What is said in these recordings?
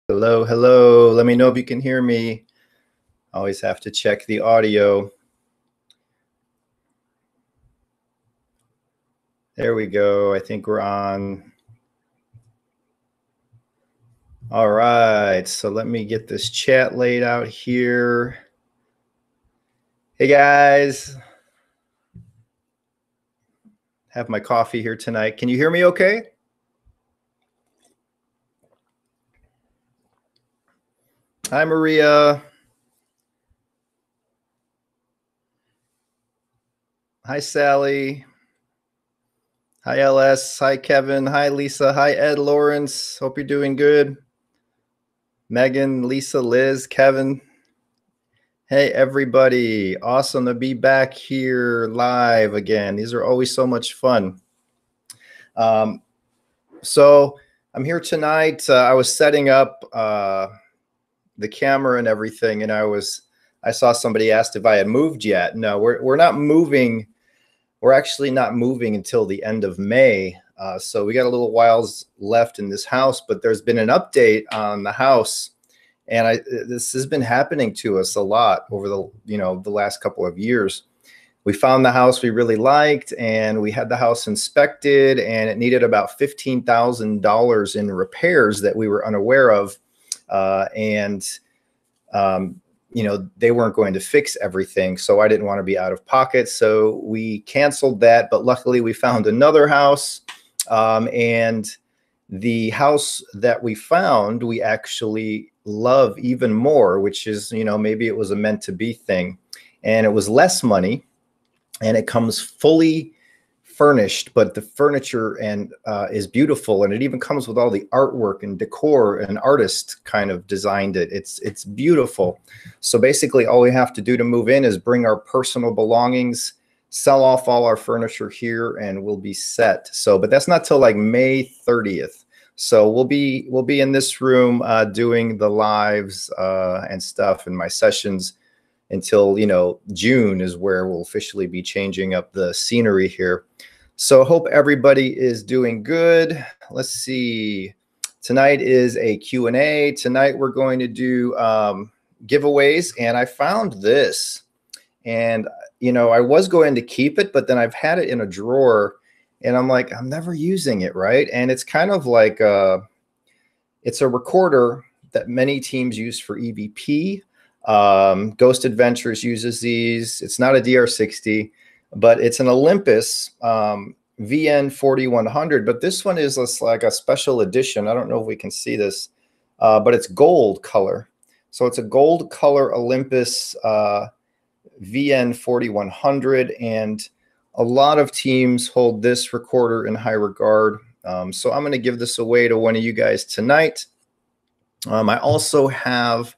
Hello, hello. Let me know if you can hear me. Always have to check the audio. There we go. I think we're on. All right. So let me get this chat laid out here. Hey, guys. Have my coffee here tonight. Can you hear me okay? Hi, Maria. Hi, Sally. Hi, LS. Hi, Kevin. Hi, Lisa. Hi, Ed Lawrence. Hope you're doing good. Megan, Lisa, Liz, Kevin. Hey, everybody. Awesome to be back here live again. These are always so much fun. So I'm here tonight. I was setting up the camera and everything, and I saw somebody asked if I had moved yet. No, we're not moving. We're actually not moving until the end of May. So we got a little whiles left in this house, but there's been an update on the house. And this has been happening to us a lot over the last couple of years. We found the house we really liked, and we had the house inspected, and it needed about $15,000 in repairs that we were unaware of. They weren't going to fix everything, so I didn't want to be out of pocket. So we canceled that, but luckily we found another house, and the house that we found, we actually love even more, which is, maybe it was a meant to be thing. And it was less money, and it comes fully furnished, but the furniture is beautiful, and it even comes with all the artwork and decor. An artist kind of designed it. It's beautiful. So basically all we have to do to move in is bring our personal belongings, sell off all our furniture here, and we'll be set. So, but that's not till like May 30th. So we'll be in this room doing the lives and stuff in my sessions until, June is where we'll officially be changing up the scenery here. So hope everybody is doing good. Let's see. Tonight is a Q&A. Tonight we're going to do giveaways, and I found this. And, I was going to keep it, but then I've had it in a drawer, and I'm like, I'm never using it, right? And it's kind of like it's a recorder that many teams use for E.V.P. Ghost Adventures uses these. It's not a DR60, but it's an Olympus VN 4100. But this one is like a special edition. I don't know if we can see this, but it's gold color. So it's a gold color Olympus VN 4100, and a lot of teams hold this recorder in high regard. So I'm going to give this away to one of you guys tonight. I also have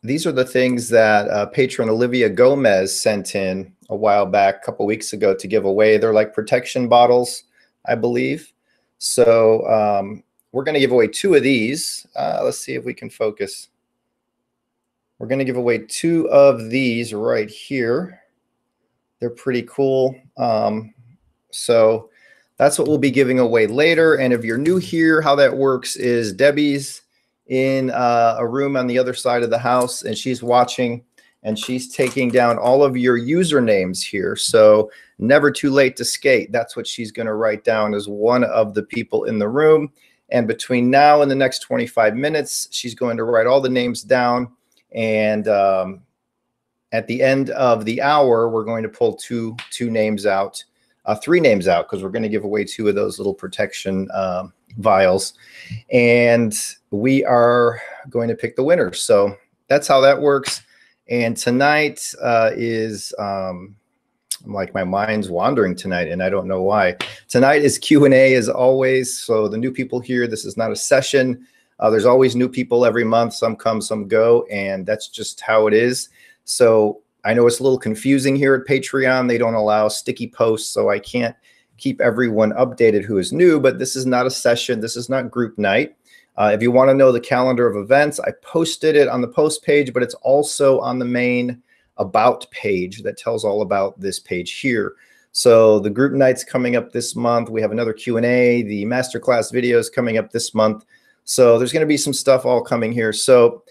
these are the things that patron Olivia Gomez sent in a while back, a couple weeks ago, to give away. They're like protection bottles, I believe. So we're going to give away 2 of these. Let's see if we can focus. We're going to give away 2 of these right here. They're pretty cool. So that's what we'll be giving away later. And if you're new here, how that works is Debbie's in a room on the other side of the house, and she's watching, and she's taking down all of your usernames here. So never too late to skate. That's what she's going to write down as one of the people in the room. And between now and the next 25 minutes, she's going to write all the names down. And at the end of the hour, we're going to pull two names out, 3 names out, because we're going to give away 2 of those little protection vials, and we are going to pick the winner. So that's how that works. And tonight is like my mind's wandering tonight, and I don't know why. Tonight is Q&A as always. So the new people here, this is not a session. There's always new people every month. Some come, some go, and that's just how it is. So I know it's a little confusing here at Patreon. They don't allow sticky posts, so I can't keep everyone updated who is new, but this is not a session. This is not group night. If you want to know the calendar of events, I posted it on the post page, but it's also on the main about page that tells all about this page here. So the group night's coming up this month. We have another Q&A. The masterclass video is coming up this month. So there's going to be some stuff all coming here. So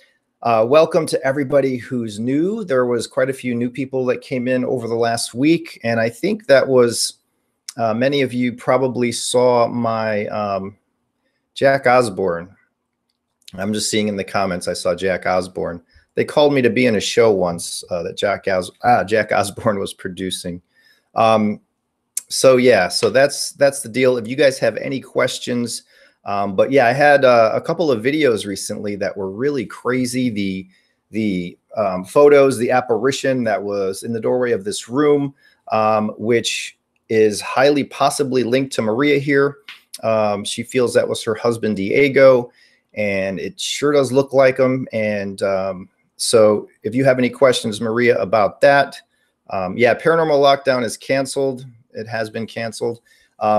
welcome to everybody who's new. There was quite a few new people that came in over the last week. And I think that was many of you probably saw my Jack Osborne. I'm just seeing in the comments, I saw Jack Osborne. They called me to be in a show once that Jack Osborne was producing. So yeah, so that's the deal. If you guys have any questions, but yeah, I had a couple of videos recently that were really crazy. The photos, the apparition that was in the doorway of this room, which is highly possibly linked to Maria here. She feels that was her husband, Diego, and it sure does look like him. And so if you have any questions, Maria, about that, yeah, Paranormal Lockdown is canceled. It has been canceled.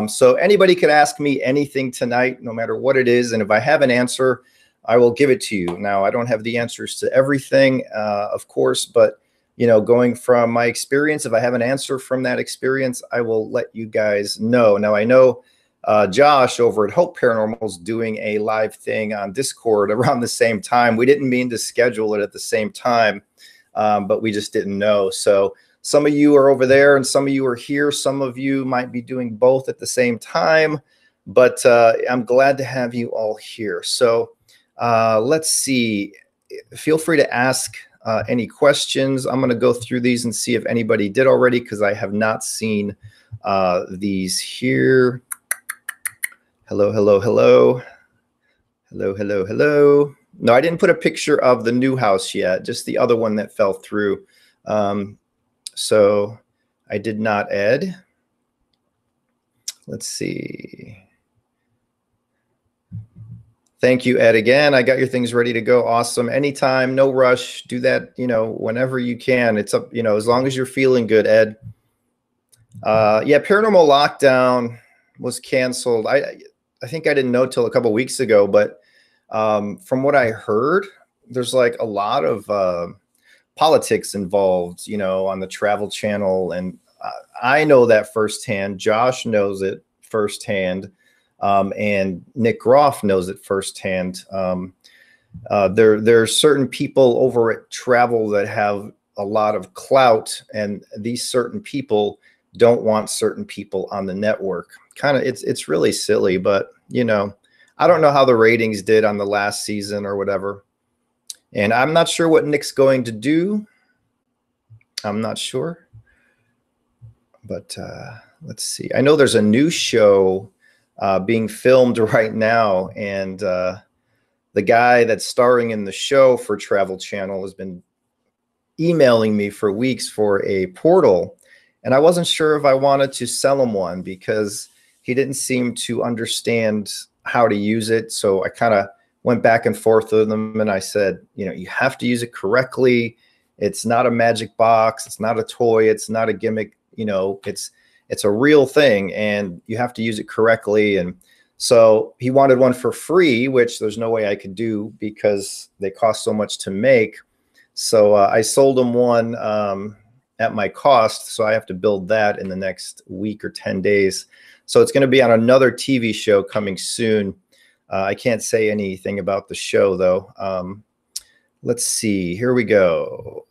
So anybody could ask me anything tonight, no matter what it is. And if I have an answer, I will give it to you. Now, I don't have the answers to everything, of course, but you know, going from my experience, if I have an answer from that experience, I will let you guys know. Now, I know Josh over at Hope Paranormal is doing a live thing on Discord around the same time. We didn't mean to schedule it at the same time, but we just didn't know. So some of you are over there and some of you are here. Some of you might be doing both at the same time, but I'm glad to have you all here. So let's see. Feel free to ask any questions. I'm going to go through these and see if anybody did already, because I have not seen these here. Hello, hello, hello. Hello, hello, hello. No, I didn't put a picture of the new house yet, just the other one that fell through. So I did not, Ed. Let's see. Thank you, Ed, again. I got your things ready to go. Awesome. Anytime, no rush. Do that, you know, whenever you can. It's up, you know, as long as you're feeling good, Ed. Yeah, Paranormal Lockdown was canceled. I think I didn't know till a couple of weeks ago, but from what I heard, there's like a lot of politics involved, you know, on the Travel Channel. And I know that firsthand. Josh knows it firsthand. And Nick Groff knows it firsthand. There are certain people over at Travel that have a lot of clout, and these certain people don't want certain people on the network. Kind of, it's really silly, but you know, I don't know how the ratings did on the last season or whatever. And I'm not sure what Nick's going to do. I'm not sure. But let's see. I know there's a new show being filmed right now. And the guy that's starring in the show for Travel Channel has been emailing me for weeks for a portal. And I wasn't sure if I wanted to sell him one because he didn't seem to understand how to use it. So I kind of went back and forth with him, and I said, you know, you have to use it correctly. It's not a magic box. It's not a toy. It's not a gimmick. You know, it's a real thing, and you have to use it correctly. And so he wanted one for free, which there's no way I could do because they cost so much to make. So I sold him one at my cost. So I have to build that in the next week or 10 days. So it's going to be on another TV show coming soon. I can't say anything about the show, though. Let's see. Here we go.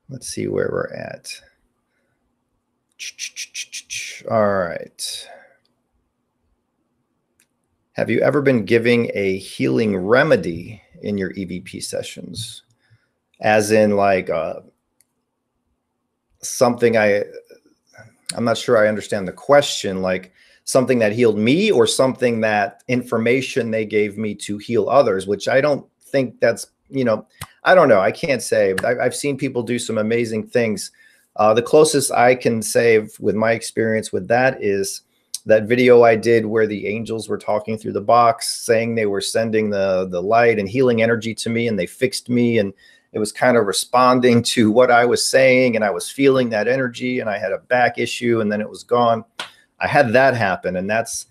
Let's see where we're at. All right. Have you ever been giving a healing remedy in your E.V.P sessions? As in like something I'm not sure I understand the question, like something that healed me or something that information they gave me to heal others, which I don't think that's, you know, I don't know. I can't say, but I've seen people do some amazing things. The closest I can say with my experience with that is that video I did where the angels were talking through the box, saying they were sending the light and healing energy to me, and they fixed me, and it was kind of responding to what I was saying, and I was feeling that energy, and I had a back issue, and then it was gone. I had that happen, and that's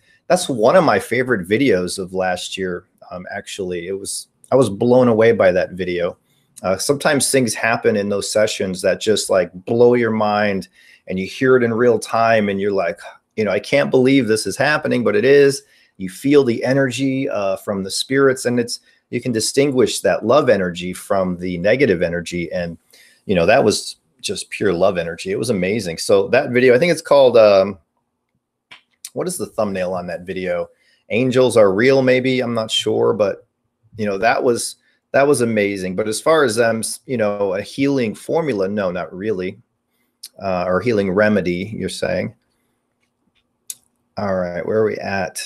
one of my favorite videos of last year. Actually, I was blown away by that video. Sometimes things happen in those sessions that just like blow your mind, and you hear it in real time and you're like, I can't believe this is happening, but it is. You feel the energy from the spirits, and you can distinguish that love energy from the negative energy. And, that was just pure love energy. It was amazing. So that video, I think it's called, what is the thumbnail on that video? Angels Are Real, maybe, I'm not sure, but that was amazing. But as far as them, a healing formula, no, not really. Or healing remedy, you're saying. All right, where are we at?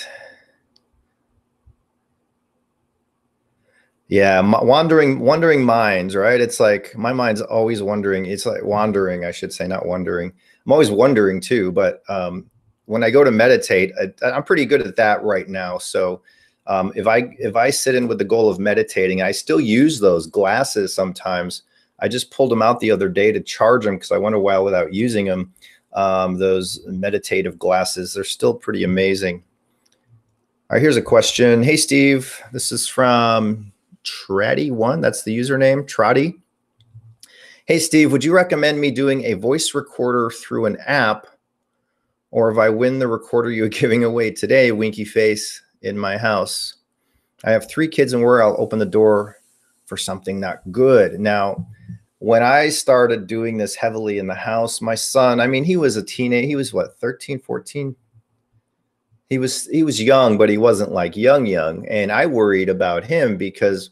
Yeah, wandering minds, right? It's like my mind's always wandering. It's like wandering, I should say, not wondering. I'm always wondering too, but when I go to meditate, I'm pretty good at that right now. So if I sit in with the goal of meditating, I still use those glasses sometimes. I just pulled them out the other day to charge them because I went a while without using them. Those meditative glasses, they're still pretty amazing. All right, here's a question. Hey, Steve, this is from Traddy1. That's the username, Traddy. Hey, Steve, would you recommend me doing a voice recorder through an app? Or if I win the recorder you're giving away today, winky face, in my house? I have 3 kids and worry I'll open the door for something not good. Now, when I started doing this heavily in the house, my son, I mean, he was a teenager. He was what, 13, 14? He was young, but he wasn't like young. And I worried about him because,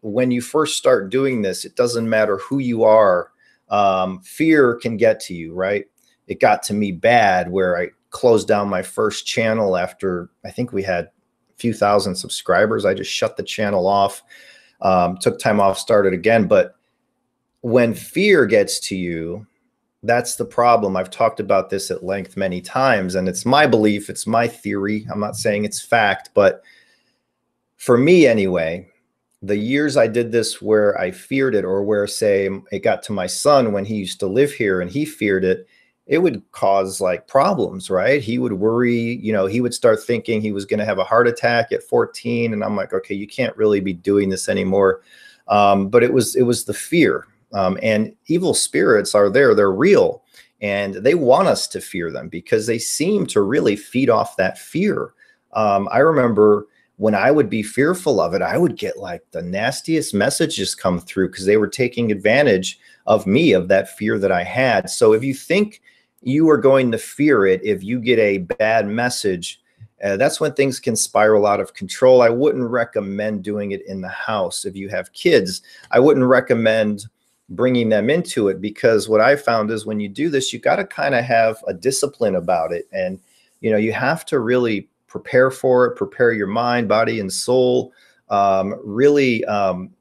when you first start doing this, it doesn't matter who you are. Fear can get to you, right? It got to me bad where I closed down my first channel after, I think we had a few thousand subscribers. I just shut the channel off, took time off, started again. But when fear gets to you, that's the problem. I've talked about this at length many times, and it's my belief, it's my theory. I'm not saying it's fact, but for me anyway, the years I did this where I feared it, or where, say, it got to my son when he used to live here and he feared it, it would cause like problems, right? He would worry, he would start thinking he was going to have a heart attack at 14. And I'm like, okay, you can't really be doing this anymore. But it was the fear. And evil spirits are there. They're real. And they want us to fear them because they seem to really feed off that fear. I remember when I would be fearful of it, I would get like the nastiest messages come through because they were taking advantage of me, of that fear that I had. So if you think you are going to fear it, if you get a bad message, that's when things can spiral out of control. I wouldn't recommend doing it in the house. If you have kids, I wouldn't recommend bringing them into it, because what I found is when you do this, you got to kind of have a discipline about it. And, you have to really prepare for it, prepare your mind, body, and soul, really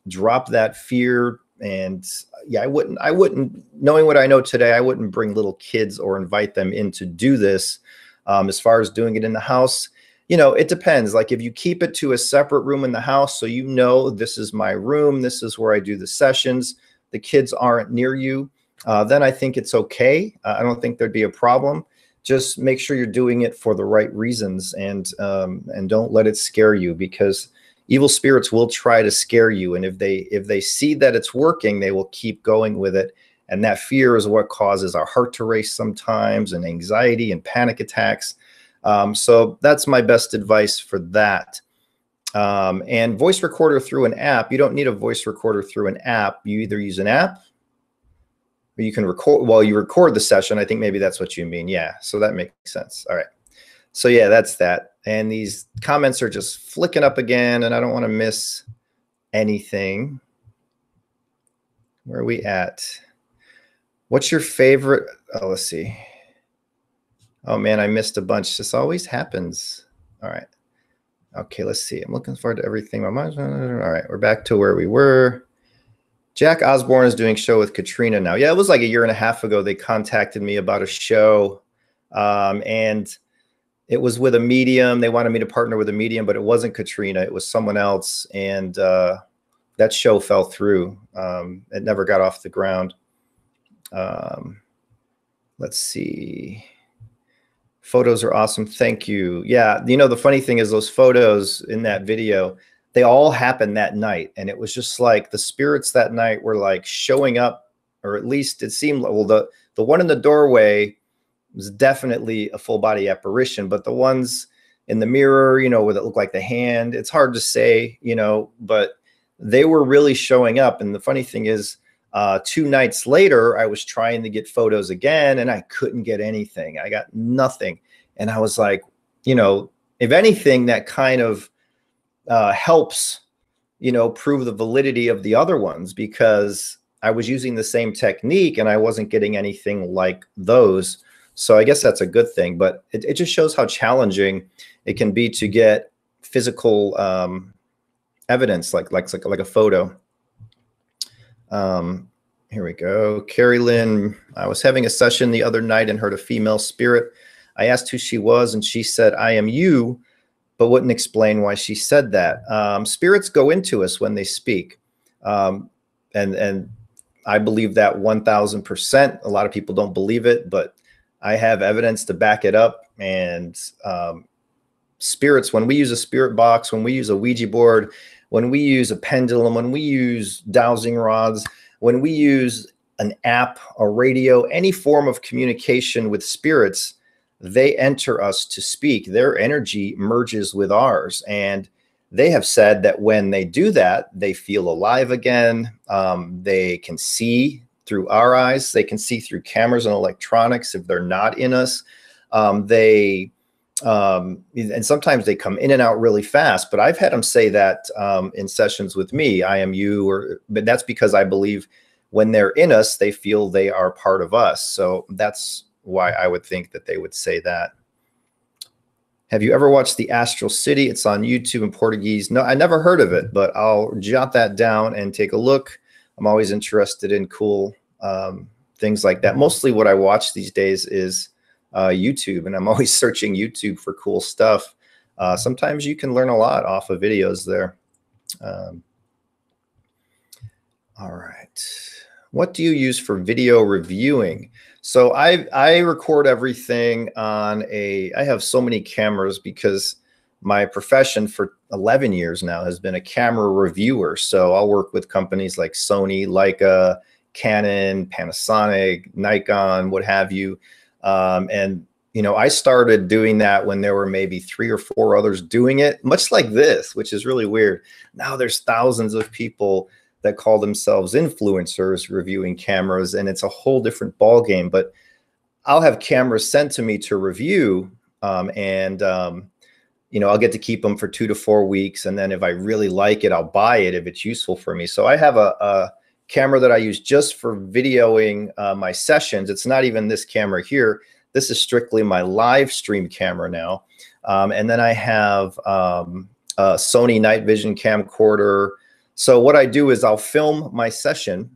drop that fear. And yeah, I wouldn't, knowing what I know today, I wouldn't bring little kids or invite them in to do this. As far as doing it in the house, it depends. Like if you keep it to a separate room in the house, so this is my room, this is where I do the sessions, the kids aren't near you, then I think it's okay. I don't think there'd be a problem. Just make sure you're doing it for the right reasons, and don't let it scare you, because evil spirits will try to scare you. And if they see that it's working, they will keep going with it. And that fear is what causes our heart to race sometimes, and anxiety and panic attacks. So that's my best advice for that. And voice recorder through an app, you don't need a voice recorder through an app. You either use an app, or you can record while you record the session. I think maybe that's what you mean. Yeah, so that makes sense. All right. So yeah, that's that. And these comments are just flicking up again, and I don't want to miss anything. Where are we at? What's your favorite? Oh, let's see. Oh man, I missed a bunch. This always happens. All right. Okay, let's see. I'm looking forward to everything. All right, we're back to where we were. Jack Osborne is doing a show with Katrina now. Yeah, it was like a year and a half ago. They contacted me about a show, and it was with a medium. They wanted me to partner with a medium, but it wasn't Katrina. It was someone else, and that show fell through. It never got off the ground. Let's see. Photos are awesome. Thank you. Yeah, the funny thing is those photos in that video, they all happened that night. And it was just like the spirits that night were like showing up, or at least it seemed like, well, the one in the doorway was definitely a full body apparition, but the ones in the mirror, where it looked like the hand, it's hard to say, but they were really showing up. And the funny thing is, 2 nights later, I was trying to get photos again and I couldn't get anything. I got nothing. And I was like, if anything, that kind of helps, prove the validity of the other ones, because I was using the same technique and I wasn't getting anything like those. So I guess that's a good thing, but it just shows how challenging it can be to get physical evidence, like a photo. Here we go. Carrie Lynn, I was having a session the other night and heard a female spirit. I asked who she was and she said, "I am you," but wouldn't explain why she said that. Spirits go into us when they speak. And I believe that 1000%. A lot of people don't believe it, but I have evidence to back it up. And spirits, when we use a spirit box, when we use a Ouija board, when we use a pendulum, when we use dowsing rods, when we use an app, a radio, any form of communication with spirits, they enter us to speak. Their energy merges with ours. And they have said that when they do that, they feel alive again. They can see through our eyes. They can see through cameras and electronics if they're not in us. And sometimes they come in and out really fast, but I've had them say that in sessions with me, "I am you," but that's because I believe when they're in us, they feel they are part of us. So that's why I would think that they would say that. Have you ever watched The Astral City? It's on YouTube in Portuguese. No, I never heard of it, but I'll jot that down and take a look. I'm always interested in cool things like that. Mostly what I watch these days is YouTube, and I'm always searching YouTube for cool stuff. Sometimes you can learn a lot off of videos there. All right. What do you use for video reviewing? So I record everything on I have so many cameras because my profession for 11 years now has been a camera reviewer. So I'll work with companies like Sony, Leica, Canon, Panasonic, Nikon, what have you. And I started doing that when there were maybe 3 or 4 others doing it, much like this, which is really weird. Now there's thousands of people that call themselves influencers reviewing cameras, and it's a whole different ball game. But I'll have cameras sent to me to review, and I'll get to keep them for 2 to 4 weeks, and then if I really like it, I'll buy it if it's useful for me. So I have a camera that I use just for videoing my sessions. It's not even this camera here. This is strictly my live stream camera now. And then I have a Sony night vision camcorder. So what I do is I'll film my session,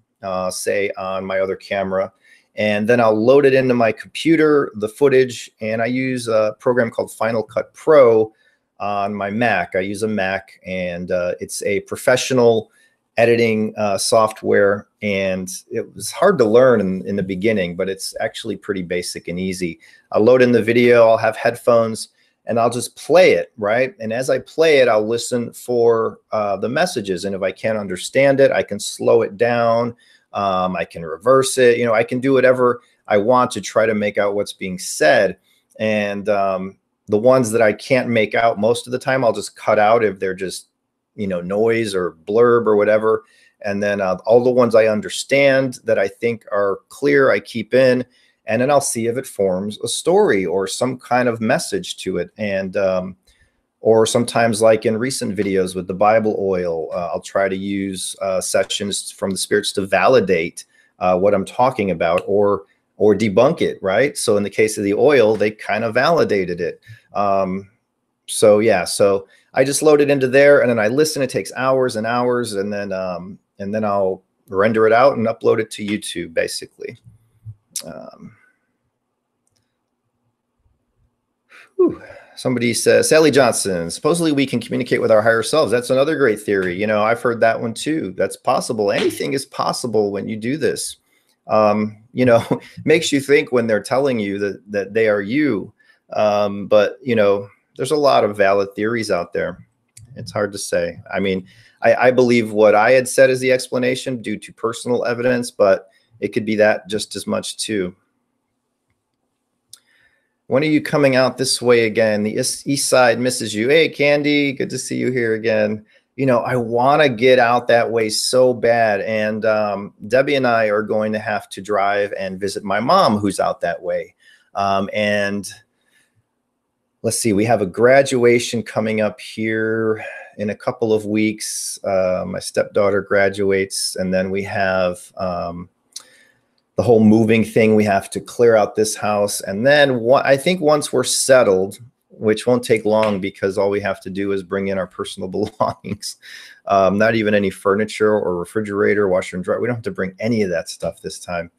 say on my other camera, and then I'll load it into my computer, the footage, and I use a program called Final Cut Pro on my Mac. I use a Mac, and it's a professional editing software, and it was hard to learn in the beginning, but it's actually pretty basic and easy. I'll load in the video, I'll have headphones, and I'll just play it, right? And as I play it, I'll listen for the messages. And if I can't understand it, I can slow it down. I can reverse it. I can do whatever I want to try to make out what's being said. And the ones that I can't make out most of the time, I'll just cut out if they're just, noise or blurb or whatever. And then all the ones I understand that I think are clear, I keep in. And then I'll see if it forms a story or some kind of message to it. And or sometimes, like in recent videos with the Bible oil, I'll try to use sessions from the spirits to validate what I'm talking about or debunk it, right? So in the case of the oil, they kind of validated it. So yeah, so I just load it into there and then I listen. It takes hours and hours, and then I'll render it out and upload it to YouTube, basically. Somebody says, Sally Johnson, supposedly we can communicate with our higher selves. That's another great theory. I've heard that one too. That's possible. Anything is possible when you do this. Makes you think when they're telling you that they are you. But there's a lot of valid theories out there. It's hard to say. I mean, I believe what I had said is the explanation due to personal evidence, but it could be that just as much too. When are you coming out this way again? The East Side misses you. Hey, Candy, good to see you here again. You know, I want to get out that way so bad. And Debbie and I are going to have to drive and visit my mom, who's out that way. And let's see, we have a graduation coming up here in a couple of weeks. My stepdaughter graduates, and then we have the whole moving thing. We have to clear out this house. And then I think once we're settled, which won't take long because all we have to do is bring in our personal belongings, not even any furniture or refrigerator, washer and dryer. We don't have to bring any of that stuff this time.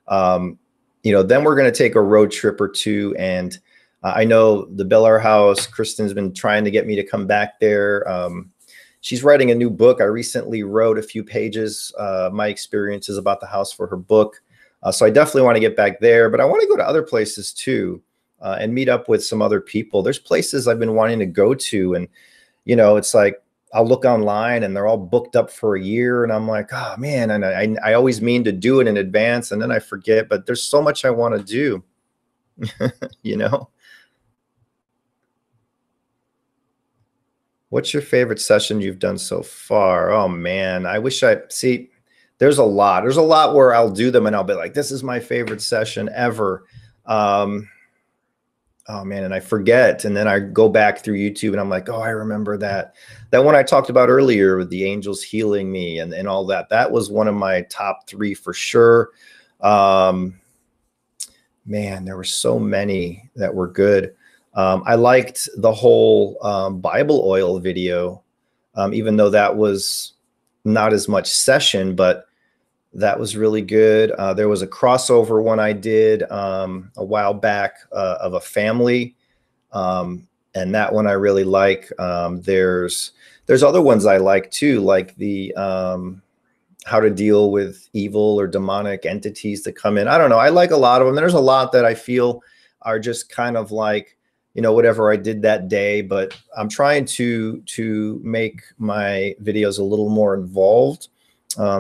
You know, then we're going to take a road trip or two. And I know the Bel Air house, Kristen's been trying to get me to come back there. She's writing a new book. I recently wrote a few pages, my experiences about the house for her book. So I definitely want to get back there, but I want to go to other places too, and meet up with some other people. There's places I've been wanting to go to, and, you know, it's like, I'll look online and they're all booked up for a year. And I'm like, oh man. And I always mean to do it in advance, and then I forget, but there's so much I want to do, you know? What's your favorite session you've done so far? Oh man, I wish see, there's a lot where I'll do them and I'll be like, this is my favorite session ever. Oh man, and I forget. And then I go back through YouTube and I'm like, oh, I remember that one I talked about earlier with the angels healing me and all that. That was one of my top 3 for sure. Man, there were so many that were good. I liked the whole Bible oil video, even though that was not as much session, but that was really good. There was a crossover one I did a while back of a family, and that one I really like. There's other ones I like too, like the how to deal with evil or demonic entities that come in. I don't know. I like a lot of them. There's a lot that I feel are just kind of like, you know, whatever I did that day, but I'm trying to make my videos a little more involved.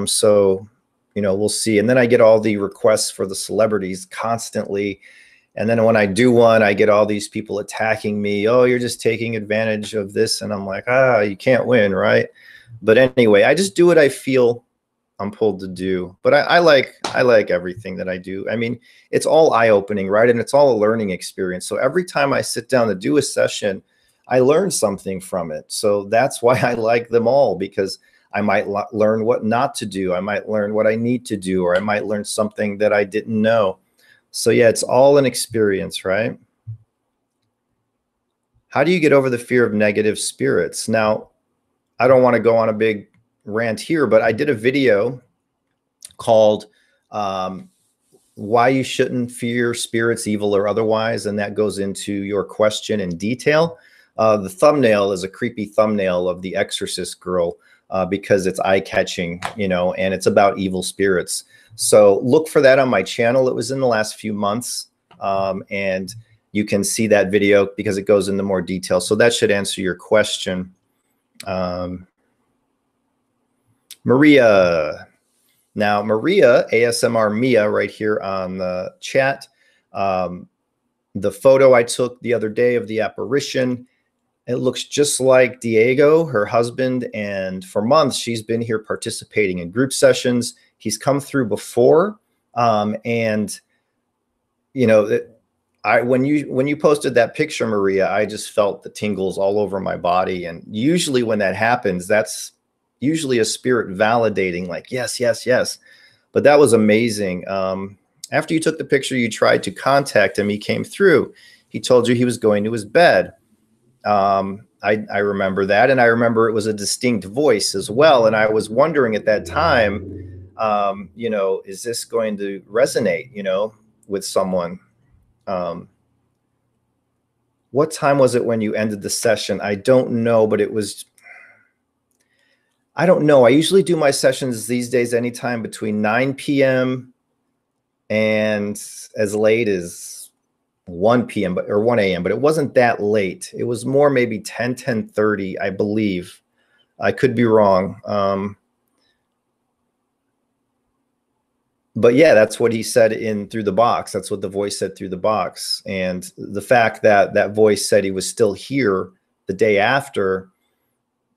So, you know, we'll see. And then I get all the requests for the celebrities constantly. And then when I do one, I get all these people attacking me. Oh, you're just taking advantage of this. And I'm like, you can't win, right? But anyway, I just do what I feel I'm pulled to do. But I like everything that I do. I mean, it's all eye-opening, right? And it's all a learning experience. So every time I sit down to do a session, I learn something from it. So that's why I like them all, because I might learn what not to do. I might learn what I need to do, or I might learn something that I didn't know. So yeah, it's all an experience, right? How do you get over the fear of negative spirits? Now, I don't want to go on a big rant here, but I did a video called why you shouldn't fear spirits, evil or otherwise, and that goes into your question in detail. The thumbnail is a creepy thumbnail of the Exorcist girl, because it's eye-catching, you know, and it's about evil spirits. So look for that on my channel. It was in the last few months, and you can see that video because it goes into more detail. So that should answer your question. Maria. Now, Maria, ASMR Mia, right here on the chat. The photo I took the other day of the apparition, it looks just like Diego, her husband, and for months she's been here participating in group sessions. He's come through before, and you know, when you posted that picture, Maria, I just felt the tingles all over my body. And usually when that happens, that's usually a spirit validating, like, yes, yes, yes. But that was amazing. After you took the picture, you tried to contact him. He came through. He told you he was going to his bed. I remember that. And I remember it was a distinct voice as well. And I was wondering at that time, you know, is this going to resonate, you know, with someone? What time was it when you ended the session? I don't know, but it was, I don't know. I usually do my sessions these days anytime between 9 p.m. and as late as 1 p.m. or 1 a.m., but it wasn't that late. It was more maybe 10:30, I believe. I could be wrong. But yeah, that's what he said in through the box. That's what the voice said through the box. And the fact that that voice said he was still here the day after,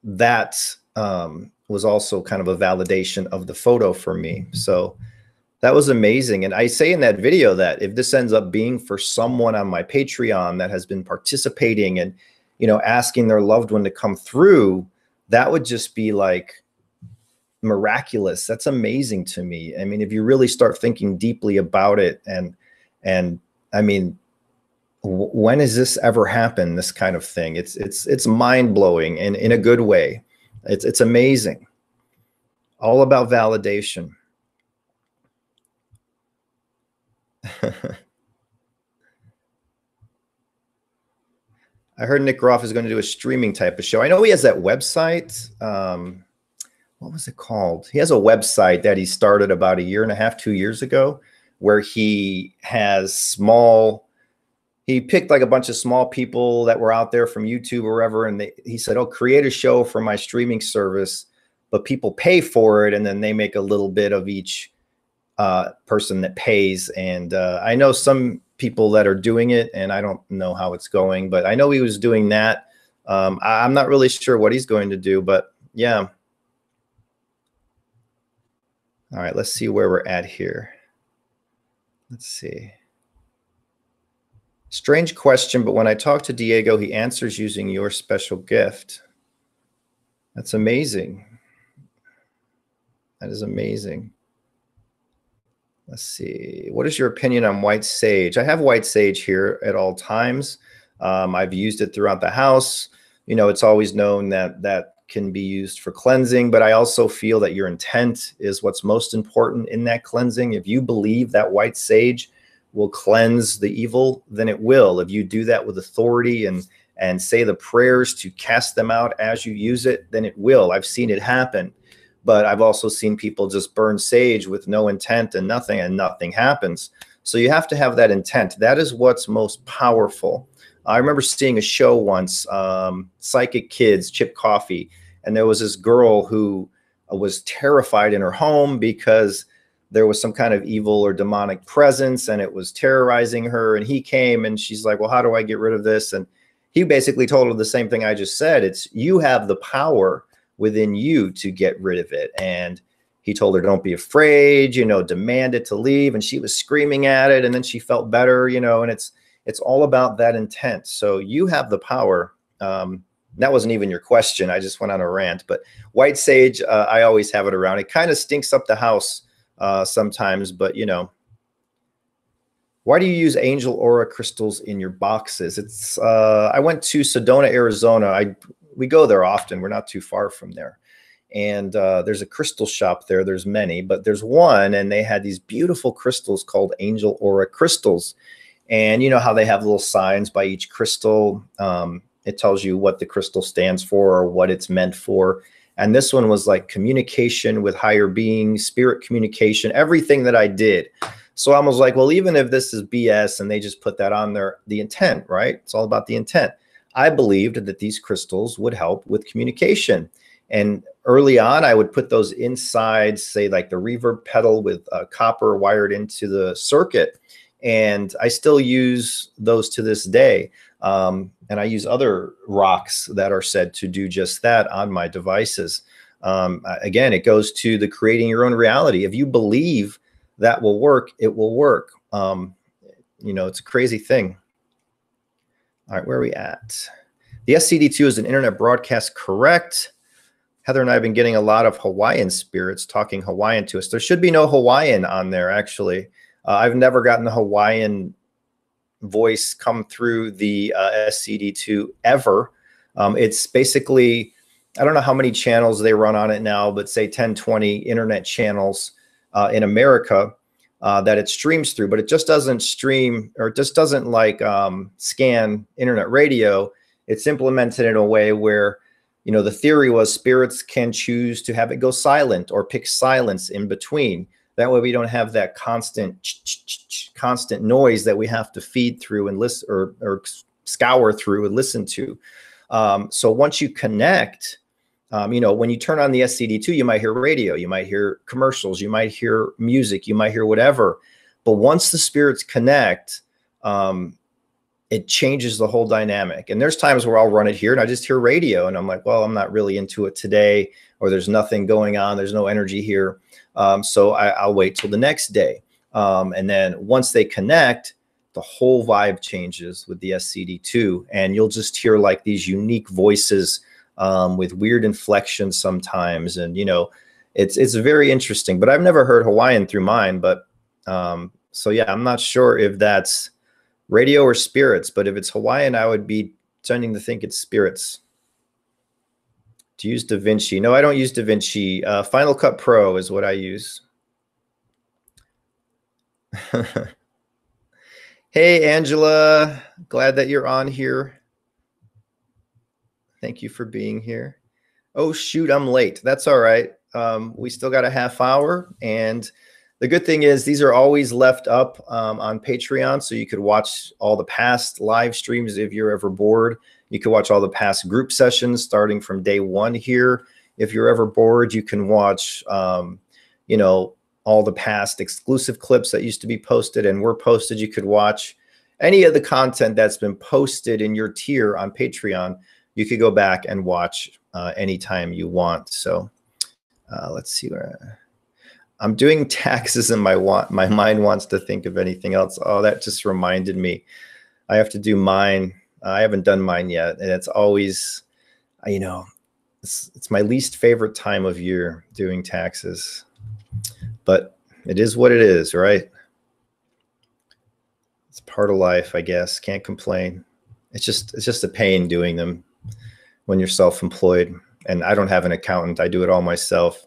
that was also kind of a validation of the photo for me. So that was amazing. And I say in that video that if this ends up being for someone on my Patreon that has been participating and, you know, asking their loved one to come through, that would just be like miraculous. That's amazing to me. I mean, if you really start thinking deeply about it, and I mean, when has this ever happened? This kind of thing. It's mind blowing, and in a good way. It's amazing. All about validation. I heard Nick Groff is going to do a streaming type of show. I know he has that website. What was it called? He has a website that he started about 1.5 2 years ago, where he has he picked like a bunch of small people that were out there from YouTube or wherever. And he said, oh, create a show for my streaming service, but people pay for it. And then they make a little bit of each person that pays. And I know some people that are doing it, and I don't know how it's going, but I know he was doing that. I'm not really sure what he's going to do, but yeah. All right, let's see where we're at here. Let's see. Strange question, but when I talk to Diego, he answers using your special gift. That's amazing. That is amazing. Let's see. What is your opinion on white sage? I have white sage here at all times. I've used it throughout the house. You know, it's always known that that can be used for cleansing, but I also feel that your intent is what's most important in that cleansing. If you believe that white sage will cleanse the evil, then it will. If you do that with authority and say the prayers to cast them out as you use it, then it will. I've seen it happen. But I've also seen people just burn sage with no intent and nothing happens. So you have to have that intent. That is what's most powerful. I remember seeing a show once, Psychic Kids, Chip Coffee, and there was this girl who was terrified in her home because there was some kind of evil or demonic presence and it was terrorizing her. And he came and she's like, well, how do I get rid of this? And he basically told her the same thing I just said. It's you have the power within you to get rid of it. And he told her, don't be afraid, you know, demand it to leave. And she was screaming at it. And then she felt better, you know, and it's all about that intent. So you have the power. That wasn't even your question. I just went on a rant, but white sage, I always have it around. It kind of stinks up the house sometimes, but you know, why do you use angel aura crystals in your boxes? It's, I went to Sedona, Arizona. We go there often. We're not too far from there. And there's a crystal shop there. There's many, but there's one, and they had these beautiful crystals called angel aura crystals. And you know how they have little signs by each crystal. It tells you what the crystal stands for or what it's meant for. And this one was like communication with higher beings, spirit communication, everything that I did. So I was like, well, even if this is BS and they just put that on there, the intent, right? It's all about the intent. I believed that these crystals would help with communication. And early on, I would put those inside, say like the reverb pedal with copper wired into the circuit. And I still use those to this day. And I use other rocks that are said to do just that on my devices. Again, it goes to the creating your own reality. If you believe that will work, it will work. You know, it's a crazy thing. All right, where are we at? The SCD2 is an internet broadcast, correct? Heather and I have been getting a lot of Hawaiian spirits talking Hawaiian to us. There should be no Hawaiian on there, actually. I've never gotten the Hawaiian voice come through the SCD2 ever. It's basically, I don't know how many channels they run on it now, but say 10, 20 internet channels in America that it streams through, but it just doesn't stream, or it just doesn't like scan internet radio. It's implemented in a way where, you know, the theory was spirits can choose to have it go silent or pick silence in between. That way we don't have that constant noise that we have to feed through and listen or scour through and listen to. So once you connect, you know, when you turn on the SCD2, you might hear radio, you might hear commercials, you might hear music, you might hear whatever. But once the spirits connect, it changes the whole dynamic. And there's times where I'll run it here and I just hear radio and I'm like, well, I'm not really into it today, or there's nothing going on. There's no energy here. So I'll wait till the next day. And then once they connect, the whole vibe changes with the SCD2, and you'll just hear like these unique voices with weird inflections sometimes. And, you know, it's very interesting, but I've never heard Hawaiian through mine. But so, yeah, I'm not sure if that's radio or spirits, but if it's Hawaiian, I would be tending to think it's spirits. To use DaVinci. No, I don't use DaVinci. Final Cut Pro is what I use. Hey, Angela. Glad that you're on here. Thank you for being here. Oh, shoot, I'm late. That's all right. We still got a half hour. And the good thing is these are always left up on Patreon. So you could watch all the past live streams if you're ever bored. You can watch all the past group sessions starting from day one here. If you're ever bored, you can watch, you know, all the past exclusive clips that used to be posted and were posted. You could watch any of the content that's been posted in your tier on Patreon. You could go back and watch anytime you want. So let's see where I'm doing taxes and my mind wants to think of anything else. Oh, that just reminded me. I have to do mine. I haven't done mine yet. And it's always, you know, it's my least favorite time of year doing taxes, but it is what it is, right? It's part of life, I guess. Can't complain. It's just a pain doing them when you're self-employed, and I don't have an accountant. I do it all myself.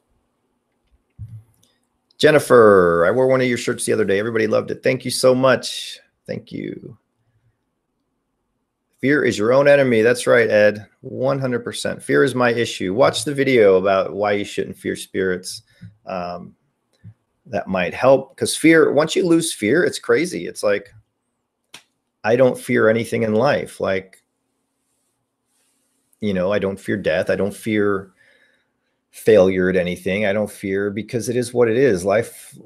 Jennifer, I wore one of your shirts the other day. Everybody loved it. Thank you so much. Thank you. Fear is your own enemy. That's right, Ed. 100%. Fear is my issue. Watch the video about why you shouldn't fear spirits. That might help, because fear, once you lose fear, it's crazy. It's like, I don't fear anything in life. Like, you know, I don't fear death. I don't fear failure at anything. I don't fear, because it is what it is. Life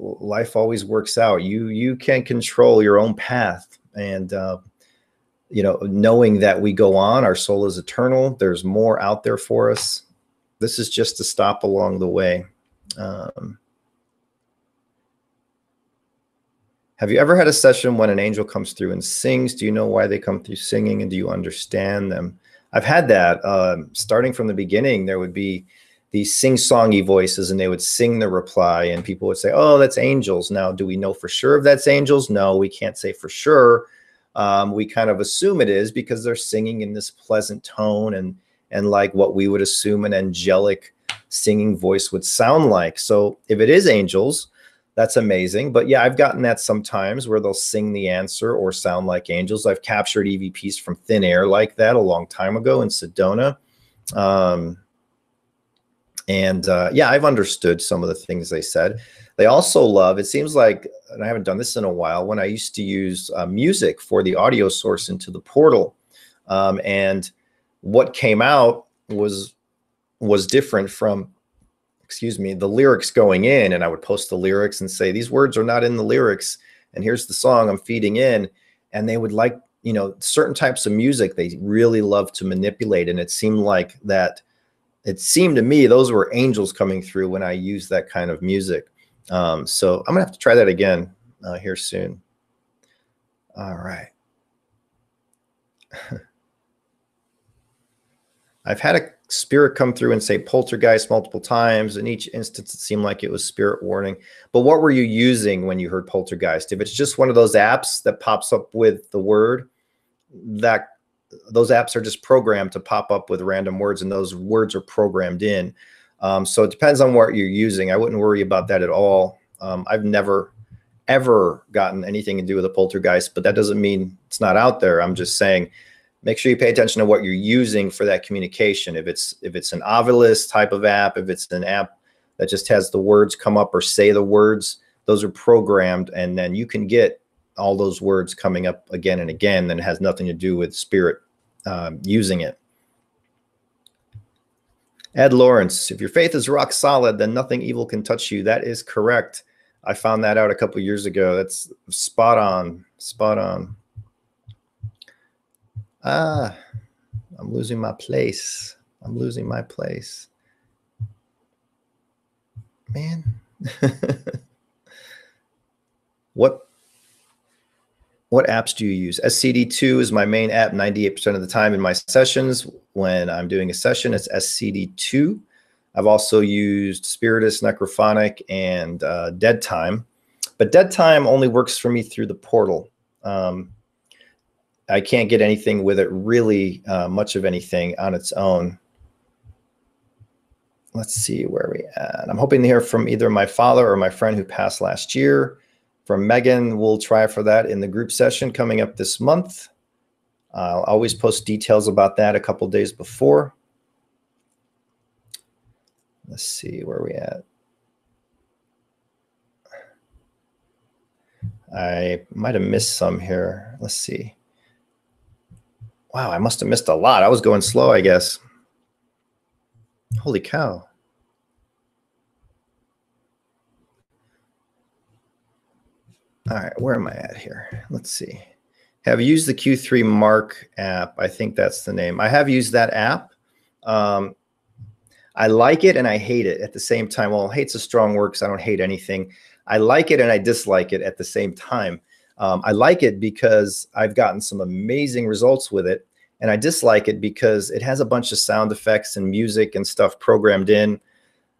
always works out. You can control your own path. And, you know, knowing that we go on, our soul is eternal. There's more out there for us. This is just a stop along the way. Have you ever had a session when an angel comes through and sings? Do you know why they come through singing, and do you understand them? I've had that. Starting from the beginning, there would be these sing-songy voices, and they would sing the reply, and people would say, oh, that's angels. Now, do we know for sure if that's angels? No, we can't say for sure. We kind of assume it is, because they're singing in this pleasant tone and like what we would assume an angelic singing voice would sound like. So if it is angels, that's amazing. But yeah, I've gotten that sometimes where they'll sing the answer or sound like angels. I've captured EVPs from thin air like that a long time ago in Sedona. Yeah, I've understood some of the things they said. They also love, it seems like, and I haven't done this in a while, when I used to use music for the audio source into the portal. And what came out was different from, excuse me, the lyrics going in, and I would post the lyrics and say, these words are not in the lyrics, and here's the song I'm feeding in. And they would like, you know, certain types of music they really love to manipulate. And it seemed like that, it seemed to me those were angels coming through when I used that kind of music. So I'm gonna have to try that again here soon. All right. I've had a spirit come through and say poltergeist multiple times. In each instance, it seemed like it was spirit warning. But what were you using when you heard poltergeist? If it's just one of those apps that pops up with the word, that those apps are just programmed to pop up with random words, and those words are programmed in. So it depends on what you're using. I wouldn't worry about that at all. I've never, ever gotten anything to do with a poltergeist, but that doesn't mean it's not out there. I'm just saying, make sure you pay attention to what you're using for that communication. If it's an Ovilus type of app, if it's an app that just has the words come up or say the words, those are programmed, and then you can get all those words coming up again and again, and it has nothing to do with spirit using it. Ed Lawrence, if your faith is rock solid, then nothing evil can touch you. That is correct. I found that out a couple years ago. That's spot on, spot on. I'm losing my place. I'm losing my place. Man. What apps do you use? SCD2 is my main app 98% of the time in my sessions. When I'm doing a session, it's SCD2. I've also used Spiritus, Necrophonic, and Dead Time. But Dead Time only works for me through the portal. I can't get anything with it, really much of anything on its own. Let's see where we at. I'm hoping to hear from either my father or my friend who passed last year. From Megan, we'll try for that in the group session coming up this month. I'll always post details about that a couple days before. Let's see where we at. I might have missed some here. Let's see. Wow, I must have missed a lot. I was going slow, I guess. Holy cow. All right, where am I at here? Let's see. Have used the Q3 Mark app. I think that's the name. I have used that app. I like it and I hate it at the same time. Well, hate's a strong word because I don't hate anything. I like it and I dislike it at the same time. I like it because I've gotten some amazing results with it. And I dislike it because it has a bunch of sound effects and music and stuff programmed in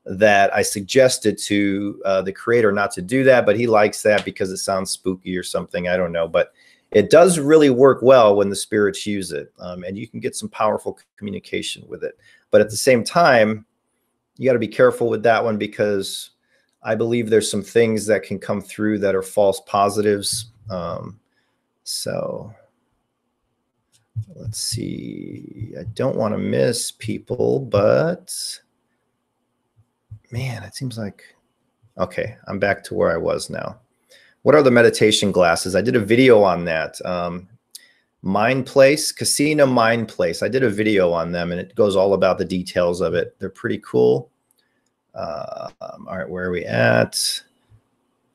that I suggested to the creator not to do that, but he likes that because it sounds spooky or something. I don't know, but it does really work well when the spirits use it, and you can get some powerful communication with it. But at the same time, you got to be careful with that one because I believe there's some things that can come through that are false positives. So let's see. I don't want to miss people, but man, it seems like, okay, I'm back to where I was now. What are the meditation glasses? I did a video on that. Mind Place, Casino Mind Place. I did a video on them and it goes all about the details of it. They're pretty cool. All right, where are we at?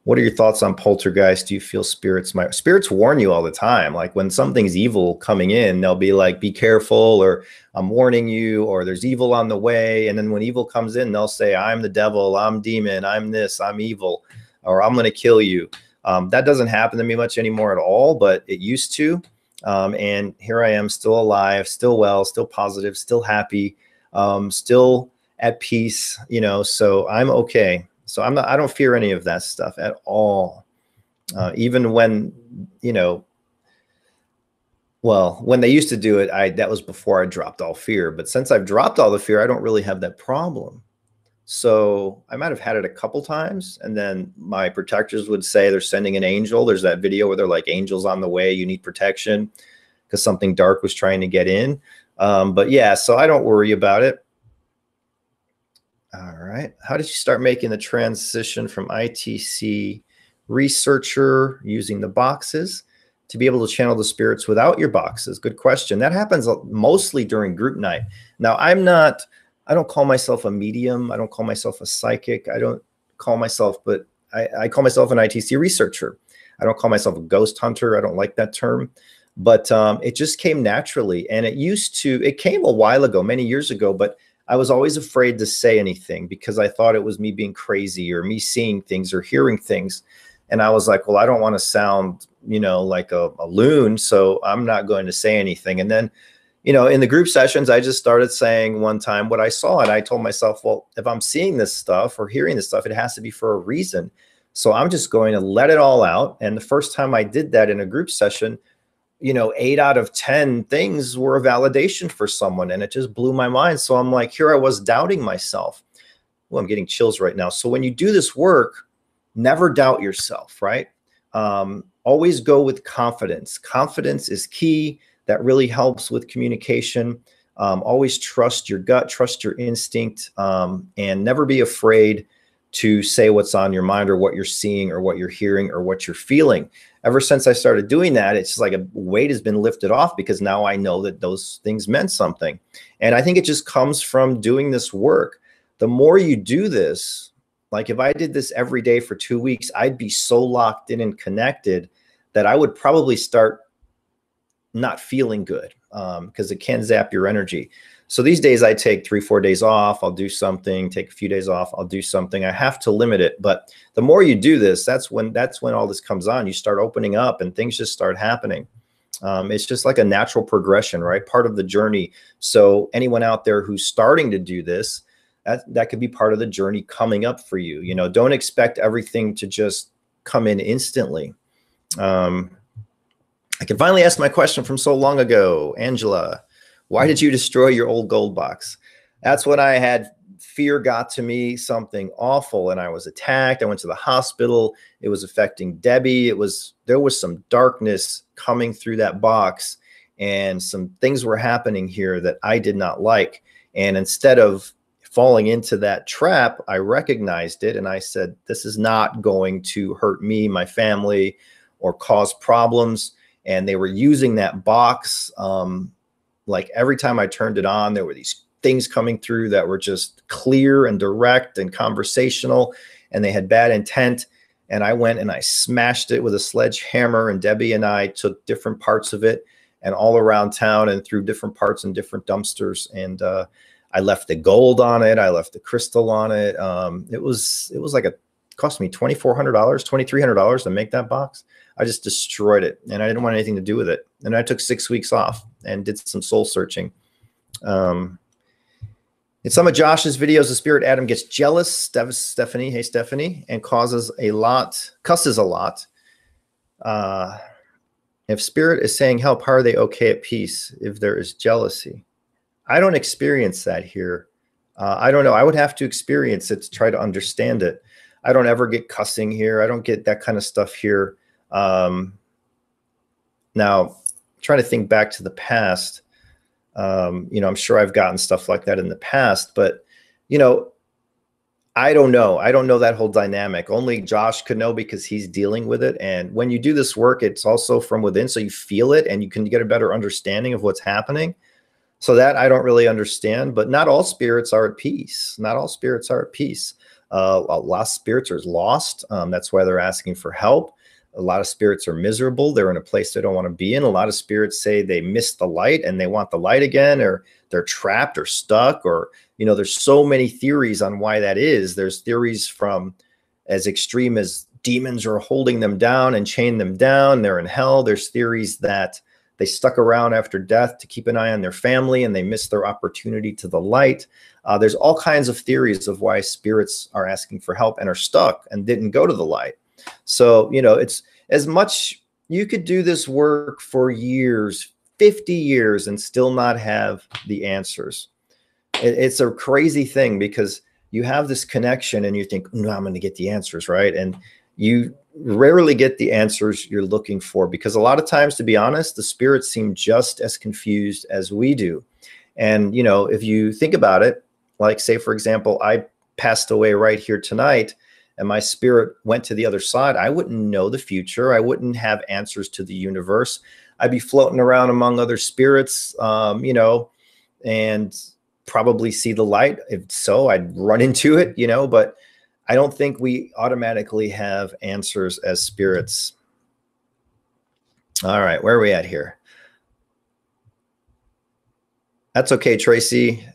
What are your thoughts on poltergeist? Do you feel spirits? My spirits warn you all the time. Like when something's evil coming in, they'll be like, be careful, or I'm warning you, or there's evil on the way. And then when evil comes in, they'll say, I'm the devil, I'm demon, I'm this, I'm evil, or I'm going to kill you. That doesn't happen to me much anymore at all, but it used to. And here I am, still alive, still well, still positive, still happy, still at peace, you know, so I'm okay. So I don't fear any of that stuff at all. Even when, you know, well, when they used to do it, that was before I dropped all fear. But since I've dropped all the fear, I don't really have that problem. So I might have had it a couple times. And then my protectors would say they're sending an angel. There's that video where they're like, angels on the way, you need protection because something dark was trying to get in. But yeah, so I don't worry about it. All right. How did you start making the transition from I.T.C researcher using the boxes to be able to channel the spirits without your boxes? Good question. That happens mostly during group night. Now, I don't call myself a medium. I don't call myself a psychic. I don't call myself, but I call myself an I.T.C researcher. I don't call myself a ghost hunter. I don't like that term, but it just came naturally. And it came a while ago, many years ago, but I was always afraid to say anything because I thought it was me being crazy or me seeing things or hearing things. And I was like, well, I don't want to sound, you know, like a loon, so I'm not going to say anything. And then, you know, in the group sessions, I just started saying one time what I saw. And I told myself, well, if I'm seeing this stuff or hearing this stuff, it has to be for a reason. So I'm just going to let it all out. And the first time I did that in a group session, you know, 8 out of 10 things were a validation for someone. And it just blew my mind. So I'm like, here I was doubting myself. Well, I'm getting chills right now. So when you do this work, never doubt yourself, right? Always go with confidence. Confidence is key. That really helps with communication. Always trust your gut, trust your instinct, and never be afraid to say what's on your mind or what you're seeing or what you're hearing or what you're feeling. Ever since I started doing that, it's just like a weight has been lifted off, because now I know that those things meant something. And I think it just comes from doing this work. The more you do this, like if I did this every day for 2 weeks, I'd be so locked in and connected that I would probably start not feeling good, because it can zap your energy. So these days I take 3-4 days off. I'll do something, take a few days off. I'll do something. I have to limit it. But the more you do this, that's when all this comes on. You start opening up and things just start happening. It's just like a natural progression, right? Part of the journey. So anyone out there who's starting to do this, that could be part of the journey coming up for you. You know, don't expect everything to just come in instantly. I can finally ask my question from so long ago. Angela, why did you destroy your old gold box? That's when I had fear got to me, something awful, and I was attacked. I went to the hospital. It was affecting Debbie. There was some darkness coming through that box, and some things were happening here that I did not like. And instead of falling into that trap, I recognized it and I said, this is not going to hurt me, my family, or cause problems. And they were using that box. Like every time I turned it on, there were these things coming through that were just clear and direct and conversational, and they had bad intent. And I went and I smashed it with a sledgehammer, and Debbie and I took different parts of it and all around town and threw different parts in different dumpsters. And I left the gold on it. I left the crystal on it. It was like cost me $2,400, $2,300 to make that box. I just destroyed it, and I didn't want anything to do with it. And I took 6 weeks off and did some soul searching. In some of Josh's videos, the spirit Adam gets jealous. Stephanie, hey Stephanie, and cusses a lot. If spirit is saying help, how are they okay at peace if there is jealousy? I don't experience that here. I don't know. I would have to experience it to try to understand it. I don't ever get cussing here. I don't get that kind of stuff here. Now, trying to think back to the past, you know, I'm sure I've gotten stuff like that in the past, but, you know, I don't know. I don't know that whole dynamic. Only Josh could know, because he's dealing with it. And when you do this work, it's also from within. So you feel it and you can get a better understanding of what's happening. So that I don't really understand, but not all spirits are at peace. Not all spirits are at peace. A lot of spirits are lost. That's why they're asking for help. A lot of spirits are miserable. They're in a place they don't want to be in. A lot of spirits say they miss the light and they want the light again, or they're trapped or stuck, or, you know, there's so many theories on why that is. There's theories from as extreme as demons are holding them down and chain them down. They're in hell. There's theories that they stuck around after death to keep an eye on their family and they missed their opportunity to the light. There's all kinds of theories of why spirits are asking for help and are stuck and didn't go to the light. So, you know, it's as much, you could do this work for years, 50 years, and still not have the answers. It's a crazy thing, because you have this connection and you think, no, I'm going to get the answers, right? And you rarely get the answers you're looking for, because a lot of times, to be honest, the spirits seem just as confused as we do. And, you know, if you think about it, like say, for example, I passed away right here tonight and my spirit went to the other side, I wouldn't know the future. I wouldn't have answers to the universe. I'd be floating around among other spirits, you know, and probably see the light. If so, I'd run into it, you know, but I don't think we automatically have answers as spirits. All right, where are we at here? That's okay, Tracy.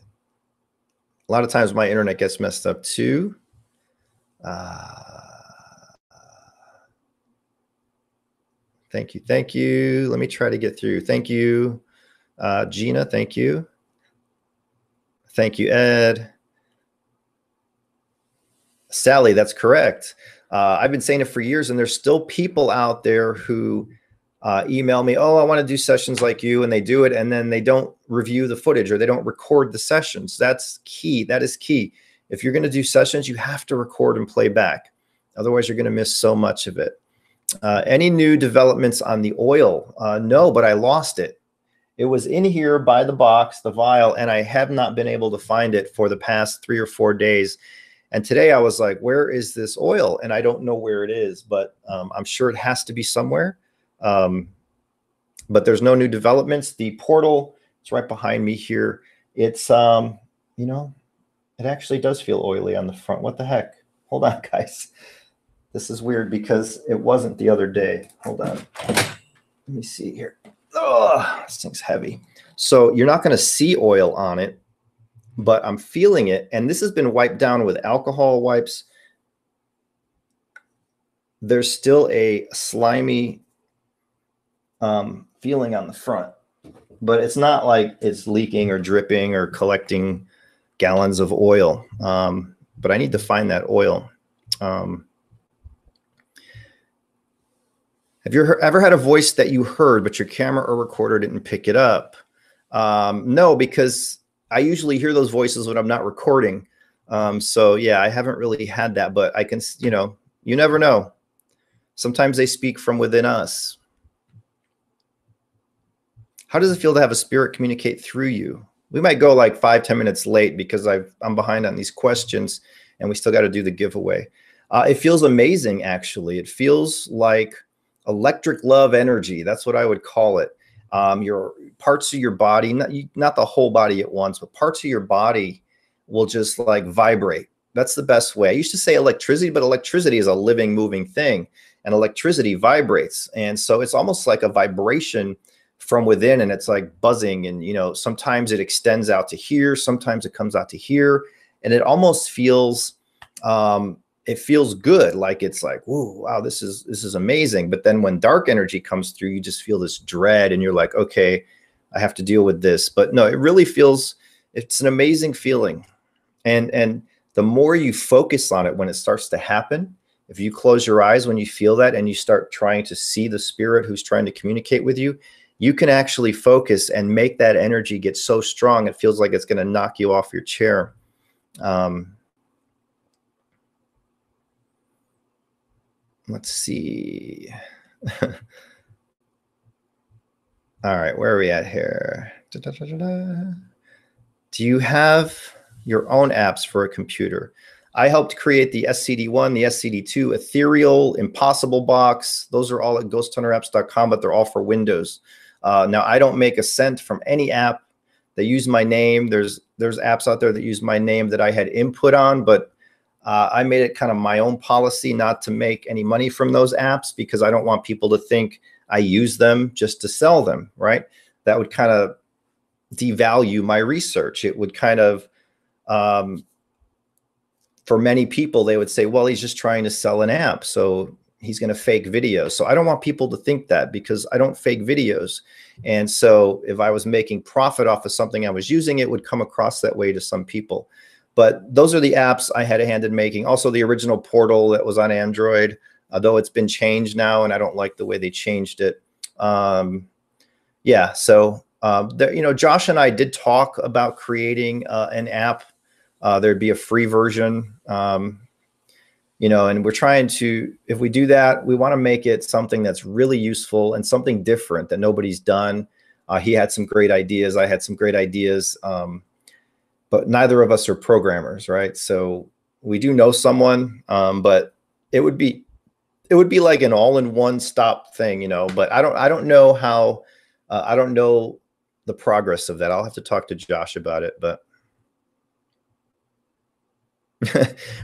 A lot of times my internet gets messed up too. Thank you. Thank you. Let me try to get through. Thank you. Gina, thank you. Thank you, Ed. Sally, that's correct. I've been saying it for years, and there's still people out there who email me, oh, I want to do sessions like you, and they do it, and then they don't review the footage or they don't record the sessions. That's key. That is key. If you're going to do sessions, you have to record and play back. Otherwise, you're going to miss so much of it. Any new developments on the oil? No, but I lost it. It was in here by the box, the vial, and I have not been able to find it for the past 3 or 4 days. And today I was like, where is this oil? And I don't know where it is, but I'm sure it has to be somewhere. But there's no new developments. The portal, it's right behind me here. It's, you know, it actually does feel oily on the front. What the heck? Hold on, guys. This is weird because it wasn't the other day. Hold on. Let me see here. Oh, this thing's heavy. So you're not going to see oil on it, but I'm feeling it. And this has been wiped down with alcohol wipes. There's still a slimy feeling on the front, but it's not like it's leaking or dripping or collecting gallons of oil. But I need to find that oil. Have you ever had a voice that you heard, but your camera or recorder didn't pick it up? No, because I usually hear those voices when I'm not recording. So yeah, I haven't really had that, but I can, you know, you never know. Sometimes they speak from within us. How does it feel to have a spirit communicate through you? We might go like 5-10 minutes late because I'm behind on these questions and we still got to do the giveaway. It feels amazing, actually. It feels like electric love energy. That's what I would call it. Your parts of your body, not the whole body at once, but parts of your body will just like vibrate. That's the best way. I used to say electricity, but electricity is a living, moving thing, and electricity vibrates. And so it's almost like a vibration from within, and it's like buzzing. And, you know, sometimes it extends out to here, sometimes it comes out to here, and it almost feels, it feels good. Like it's like, whoa, wow, this is amazing. But then when dark energy comes through, you just feel this dread and you're like, okay, I have to deal with this. But no, it really feels, it's an amazing feeling. And the more you focus on it, when it starts to happen, if you close your eyes when you feel that and you start trying to see the spirit who's trying to communicate with you, you can actually focus and make that energy get so strong it feels like it's going to knock you off your chair. Let's see. All right, where are we at here? Do you have your own apps for a computer? I helped create the SCD1, the SCD2, Ethereal, Impossible Box. Those are all at ghosthunterapps.com, but they're all for Windows. Now, I don't make a cent from any app that use my name. There's apps out there that use my name that I had input on, but I made it kind of my own policy not to make any money from those apps because I don't want people to think I use them just to sell them, right? That would kind of devalue my research. It would kind of, for many people, they would say, well, he's just trying to sell an app, so he's going to fake videos. So I don't want people to think that because I don't fake videos. And so if I was making profit off of something I was using, it would come across that way to some people. But those are the apps I had a hand in making. Also, the original portal that was on Android, though it's been changed now, and I don't like the way they changed it. Yeah, so there, you know, Josh and I did talk about creating an app. There'd be a free version, you know, and we're trying to, if we do that, we want to make it something that's really useful and something different that nobody's done. He had some great ideas. I had some great ideas. But neither of us are programmers, right? So we do know someone, but it would be like an all-in-one stop thing, you know. But I don't know how, I don't know the progress of that. I'll have to talk to Josh about it. But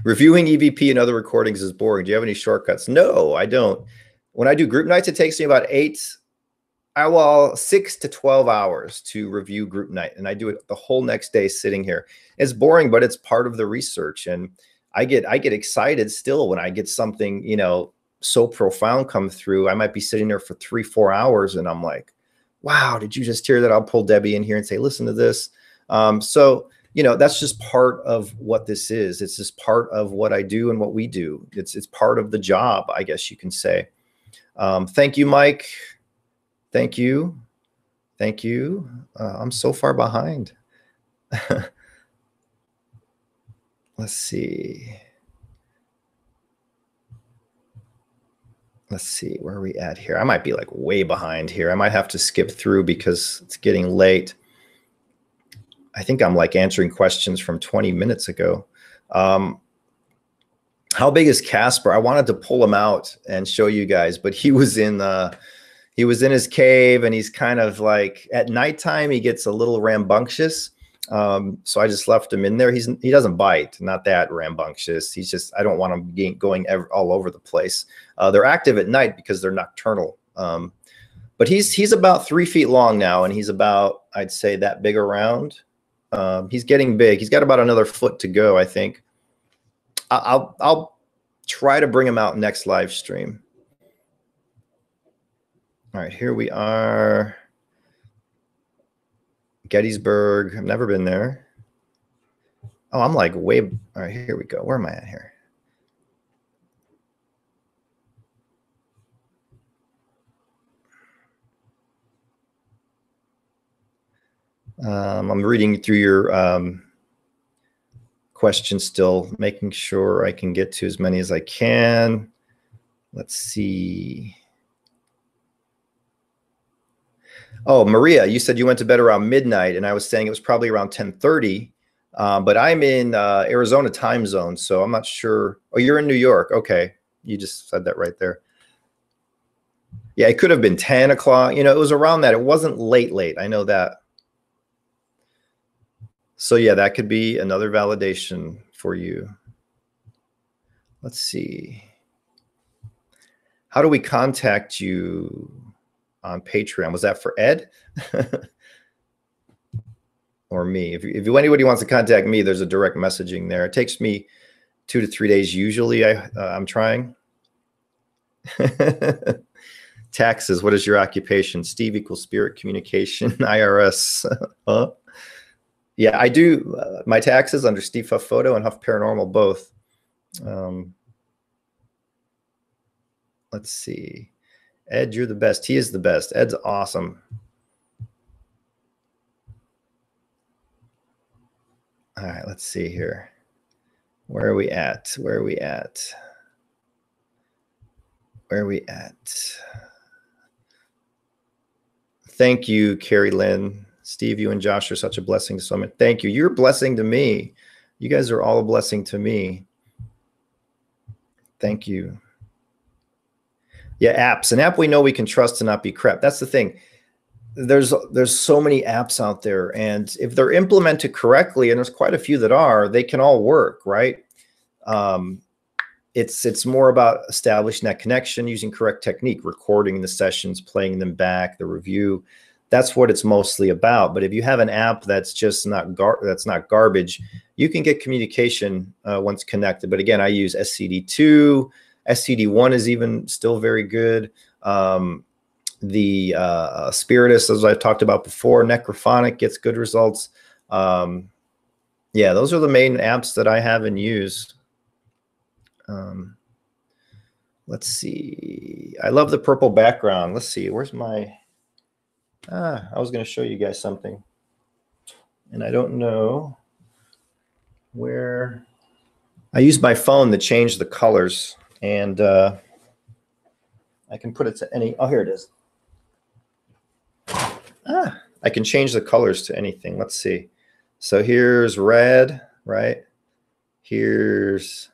reviewing E.V.P and other recordings is boring. Do you have any shortcuts? No, I don't. When I do group nights, it takes me about 6 to 12 hours to review group night, and I do it the whole next day sitting here. It's boring, but it's part of the research, and I get excited still when I get something, you know, so profound come through. I might be sitting there for 3-4 hours, and I'm like, wow, did you just hear that? I'll pull Debbie in here and say, listen to this. So, you know, that's just part of what this is. It's just part of what I do and what we do. It's part of the job, I guess you can say. Thank you, Mike. Thank you. Thank you. I'm so far behind. Let's see. Let's see, where are we at here? I might be like way behind here. I might have to skip through because it's getting late. I think I'm like answering questions from 20 minutes ago. How big is Casper? I wanted to pull him out and show you guys, but he was in his cave, and he's kind of like at nighttime he gets a little rambunctious. So I just left him in there. He doesn't bite, not that rambunctious. He's just, I don't want him going all over the place. They're active at night because they're nocturnal. But he's about 3 feet long now, and he's about, I'd say, that big around. He's getting big. He's got about another foot to go, I think. I'll try to bring him out next live stream. All right, here we are. Gettysburg. I've never been there. Oh, I'm like way. All right, here we go. Where am I at here? I'm reading through your questions still, making sure I can get to as many as I can. Let's see. Oh, Maria, you said you went to bed around midnight, and I was saying it was probably around 10:30. But I'm in Arizona time zone, so I'm not sure. Oh, you're in New York. Okay. You just said that right there. Yeah, it could have been 10 o'clock. You know, it was around that. It wasn't late. I know that. So yeah, that could be another validation for you. Let's see. How do we contact you on Patreon? Was that for Ed? Or me? If anybody wants to contact me, there's a direct messaging there. It takes me 2 to 3 days usually. I'm trying. Taxes. What is your occupation? Steve equals Spirit Communication, IRS. Huh? Yeah, I do my taxes under Steve Huff Photo and Huff Paranormal both. Let's see. Ed, you're the best. He is the best. Ed's awesome. All right, let's see here. Where are we at? Where are we at? Where are we at? Thank you, Carrie Lynn. Steve, you and Josh are such a blessing to so much. Thank you. You're a blessing to me. You guys are all a blessing to me. Thank you. Yeah, apps. An app we know we can trust to not be crap. That's the thing. There's so many apps out there, and if they're implemented correctly, and there's quite a few that are, they can all work, right? It's more about establishing that connection, using correct technique, recording the sessions, playing them back, the review. That's what it's mostly about. But if you have an app that's just not garbage, you can get communication once connected. But again, I use SCD2. SCD1 is even still very good. The Spiritus, as I've talked about before, Necrophonic gets good results. Yeah, those are the main apps that I have and use. Let's see. I love the purple background. Let's see. Where's my... I was going to show you guys something, and I don't know where. I use my phone to change the colors, and I can put it to any. Oh, here it is. I can change the colors to anything. Let's see. So here's red, right? Here's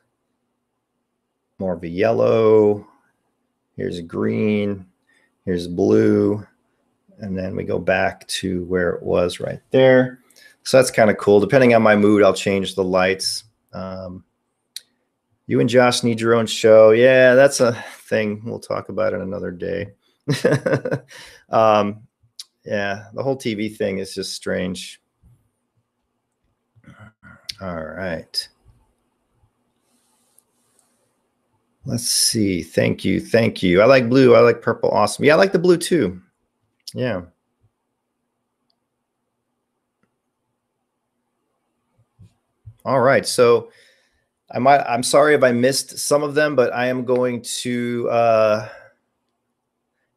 more of a yellow. Here's green. Here's blue. And then we go back to where it was right there. So that's kind of cool. Depending on my mood, I'll change the lights. You and Josh need your own show. Yeah, that's a thing. We'll talk about it another day. Yeah, the whole TV thing is just strange. All right. Let's see. Thank you. Thank you. I like blue. I like purple. Awesome. Yeah, I like the blue too. Yeah. All right. So I'm sorry if I missed some of them, but I am going to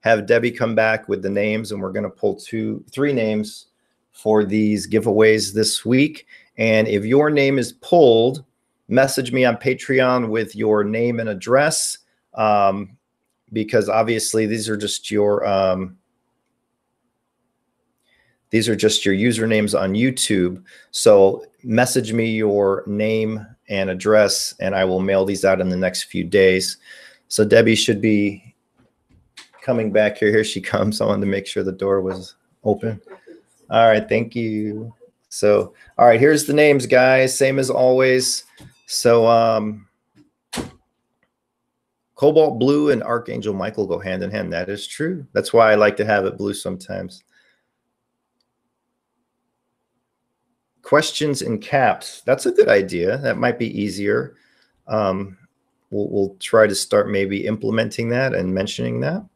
have Debbie come back with the names, and we're going to pull 3 names for these giveaways this week. And if your name is pulled, message me on Patreon with your name and address, because obviously these are just your These are just your usernames on YouTube. So message me your name and address, and I will mail these out in the next few days. So Debbie should be coming back here. Here she comes. I wanted to make sure the door was open. All right, thank you. So, all right, here's the names, guys. Same as always. So, Cobalt Blue and Archangel Michael go hand in hand. That is true. That's why I like to have it blue sometimes. Questions in caps. That's a good idea. That might be easier. We'll try to start maybe implementing that and mentioning that.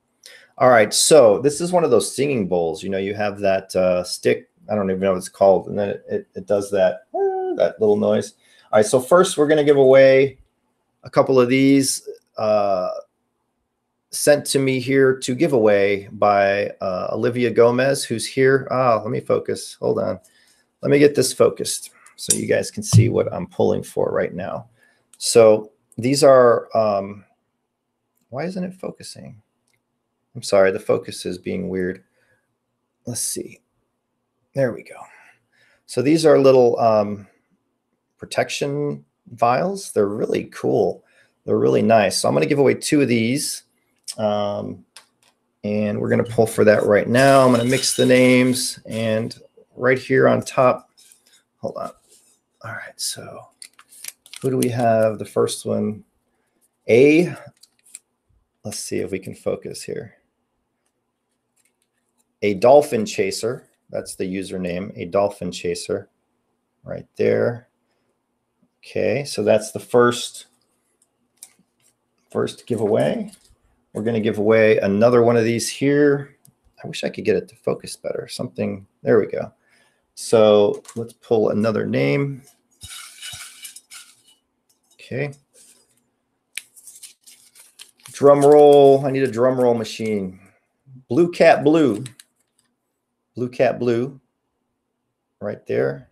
All right, so this is one of those singing bowls. You know, you have that stick. I don't even know what it's called, and then it does that that little noise. All right, so first we're going to give away a couple of these sent to me here to give away by Olivia Gomez, who's here. Let me focus. Hold on. Let me get this focused so you guys can see what I'm pulling for right now. So these are, why isn't it focusing? I'm sorry, the focus is being weird. Let's see. There we go. So these are little protection vials. They're really cool. They're really nice. So I'm going to give away 2 of these. And we're going to pull for that right now. I'm going to mix the names, and right here on top, hold on. All right, so who do we have? The first one, let's see if we can focus here. A Dolphin Chaser, that's the username, A Dolphin Chaser, right there. Okay, so that's the first giveaway. We're going to give away another one of these here. I wish I could get it to focus better. Something, there we go. So let's pull another name. Okay. Drum roll. I need a drum roll machine. Blue Cat Blue. Blue Cat Blue. Right there.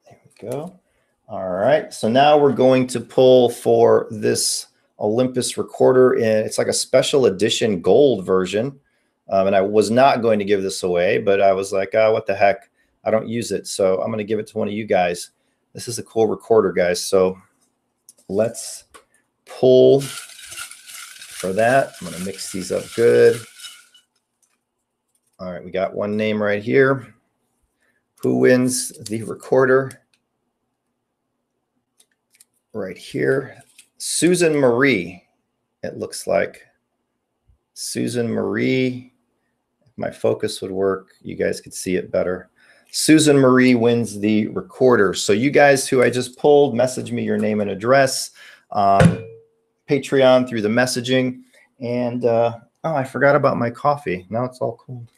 There we go. All right. So now we're going to pull for this Olympus recorder. And it's like a special edition gold version. And I was not going to give this away, but I was like, oh, what the heck? I don't use it. So I'm going to give it to one of you guys. This is a cool recorder, guys. So let's pull for that. I'm going to mix these up good. All right, we got one name right here. Who wins the recorder? Right here. Susan Marie, it looks like. Susan Marie. If my focus would work, you guys could see it better. Susan Marie wins the recorder. So you guys who I just pulled, message me your name and address on Patreon through the messaging. And oh, I forgot about my coffee. Now it's all cold.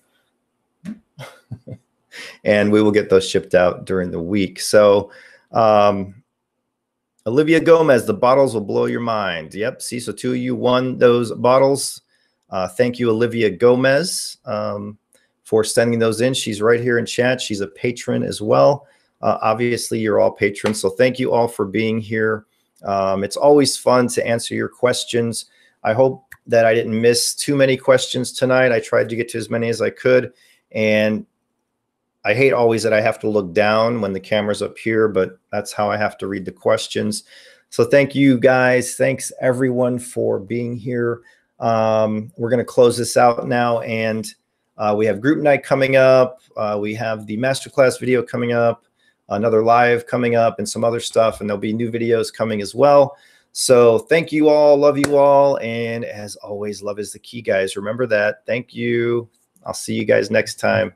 And we will get those shipped out during the week. So Olivia Gomez, the bottles will blow your mind. Yep. See, so 2 of you won those bottles. Thank you, Olivia Gomez, for sending those in. She's right here in chat. She's a patron as well. Obviously, you're all patrons. So thank you all for being here. It's always fun to answer your questions. I hope that I didn't miss too many questions tonight. I tried to get to as many as I could. And I hate always that I have to look down when the camera's up here, but that's how I have to read the questions. So thank you guys. Thanks everyone for being here. We're going to close this out now, and we have group night coming up. We have the masterclass video coming up, another live coming up, and some other stuff, and there'll be new videos coming as well. So thank you all. Love you all. And as always, love is the key, guys. Remember that. Thank you. I'll see you guys next time.